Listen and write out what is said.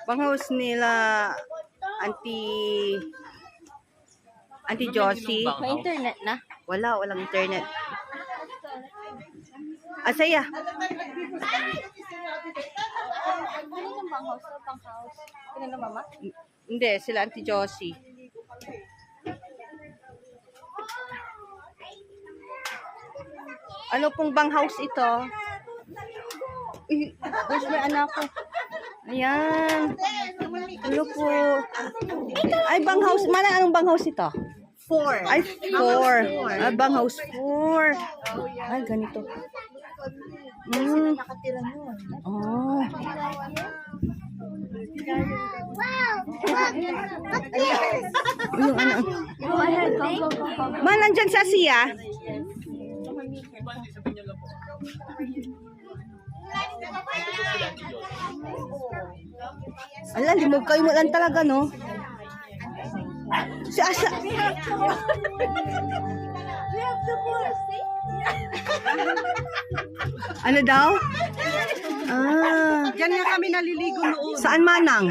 Banghouse nila Auntie Josie. May internet na? Walang internet. Asaya. Ano ng banghouse? Ano ng mama? Hindi, sila Auntie Josie. Ano pong banghouse ito? Where's my anak ko? Ayan. Ano po? Ay, banghouse. Anong banghouse ito? 4. Ay, 4. Ah, banghouse 4. Ay, ganito. Nakatira nun. Oh. Yung ano. Nandyan sa siya. Ala, limog kayo mo lang talaga, no? Si Asa. Ano daw? Ah. Diyan nga kami naliligo noon. Saan manang?